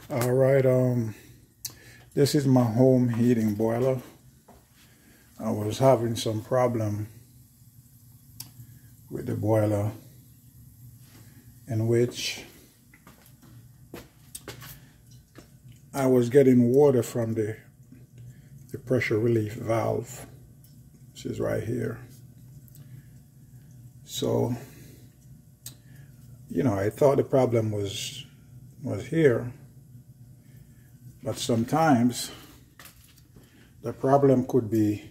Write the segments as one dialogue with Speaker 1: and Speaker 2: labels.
Speaker 1: All right, this is my home heating boiler. I was having some problem with the boiler in which I was getting water from the pressure relief valve, which is right here. So, I thought the problem was here. But sometimes the problem could be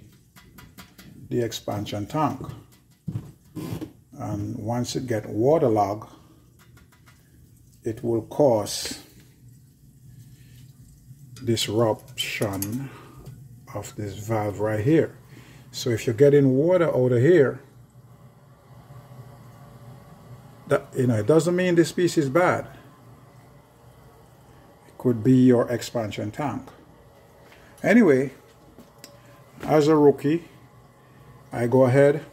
Speaker 1: the expansion tank. And once it gets waterlogged, it will cause disruption of this valve right here. So if you're getting water out of here, it doesn't mean this piece is bad. Could be your expansion tank. Anyway, as a rookie, I go ahead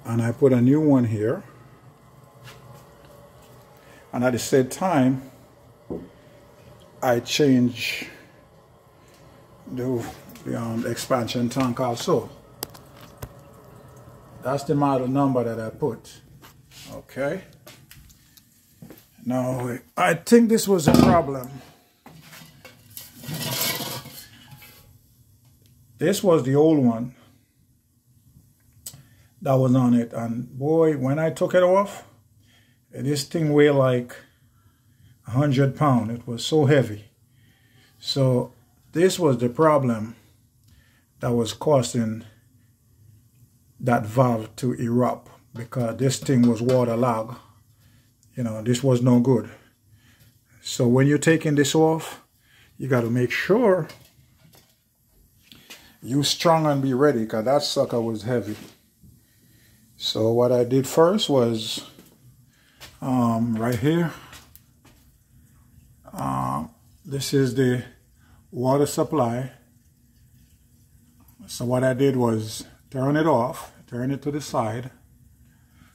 Speaker 1: and I put a new one here, and at the same time I change the expansion tank also. That's the model number that I put. Okay. Now, I think this was a problem. This was the old one that was on it. And boy, when I took it off, this thing weighed like 100 pounds. It was so heavy. So this was the problem that was causing that valve to erupt, because this thing was waterlogged. This was no good. So when you're taking this off, you got to make sure you're strong and be ready, because that sucker was heavy. So what I did first was right here. This is the water supply. So what I did was turn it off, turn it to the side.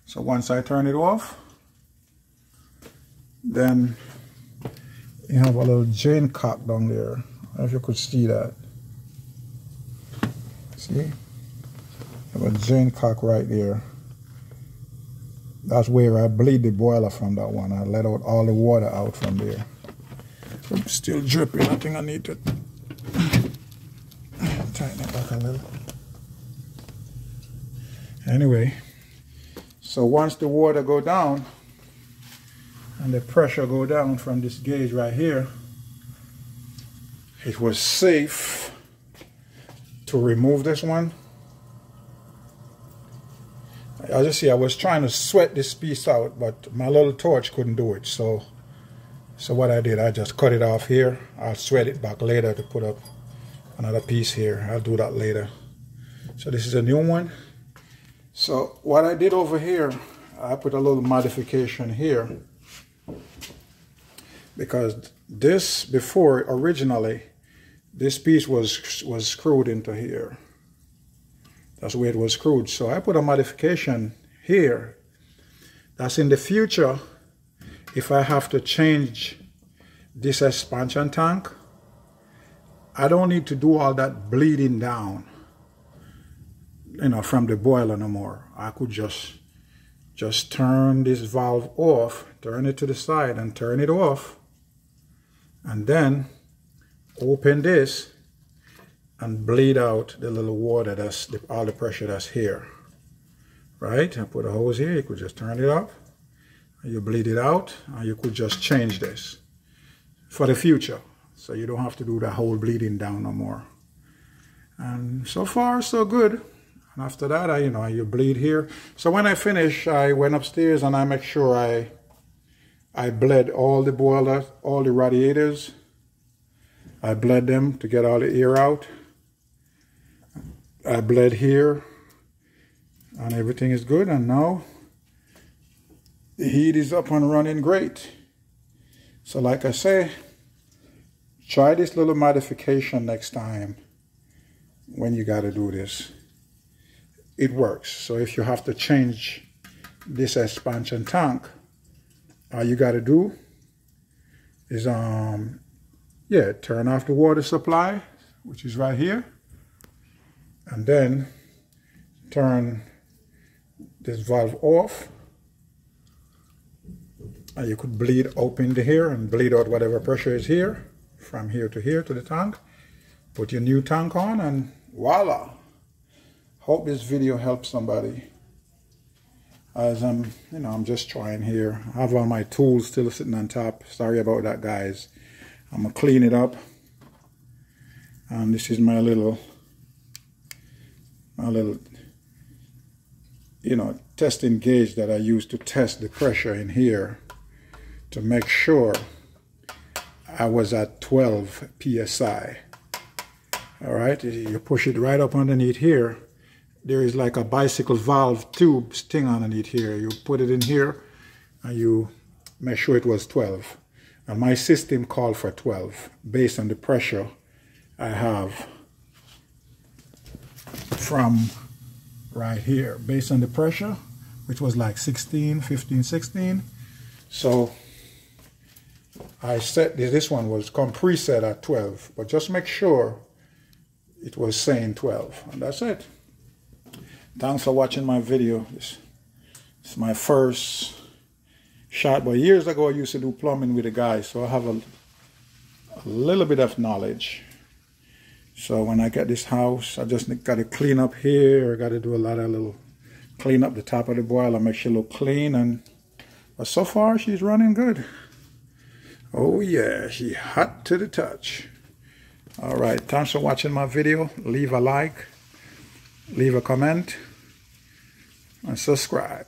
Speaker 1: So once I turn it off, then you have a little drain cock down there. I don't know if you could see that. See? You have a drain cock right there. That's where I bleed the boiler from, that one. I let out all the water out from there. I'm still dripping. I think I need to tighten it back a little. Anyway, so once the water go down, and the pressure go down from this gauge right here, it was safe to remove this one. As you see, I was trying to sweat this piece out, but my little torch couldn't do it. So what I did, I just cut it off here. I'll sweat it back later to put up another piece here. I'll do that later. So this is a new one. So what I did over here, I put a little modification here, because this before, originally, this piece was screwed into here. That's where it was screwed. So I put a modification here. That's in the future, if I have to change this expansion tank, I don't need to do all that bleeding down, from the boiler no more. I could just turn this valve off, turn it to the side and turn it off, and then open this and bleed out the little water that's all the pressure that's here. Right? I put a hose here. You could just turn it up, and you bleed it out, and you could just change this for the future, so you don't have to do the whole bleeding down no more. And so far so good. And after that, you bleed here. So when I finish, I went upstairs and I make sure I bled all the boiler, all the radiators. I bled them to get all the air out. I bled here, and everything is good. And now the heat is up and running great. So like I say, try this little modification next time when you got to do this. It works. So if you have to change this expansion tank, all you got to do, is yeah, turn off the water supply, which is right here, and then turn this valve off, and you could bleed open to here and bleed out whatever pressure is here, from here to the tank. Put your new tank on, and voila. Hope this video helps somebody, as I'm just trying here. I have all my tools still sitting on top. Sorry about that, guys. I'm gonna clean it up, and this is my little testing gauge that I use to test the pressure in here to make sure I was at 12 psi. All right, you push it right up underneath here. There is like a bicycle valve tube thing underneath here. You put it in here and you make sure it was 12. And my system called for 12 based on the pressure I have from right here. Based on the pressure, which was like 16, 15, 16. So I set this one was preset at 12, but just make sure it was saying 12, and that's it. Thanks for watching my video. This is my first shot, but years ago I used to do plumbing with a guy, so I have a little bit of knowledge. So when I get this house, I just got to clean up here. I got to do a lot of little clean up the top of the boiler, make sure it look clean, but so far she's running good. Oh yeah, she hot to the touch. All right, thanks for watching my video. Leave a like, leave a comment, and subscribe.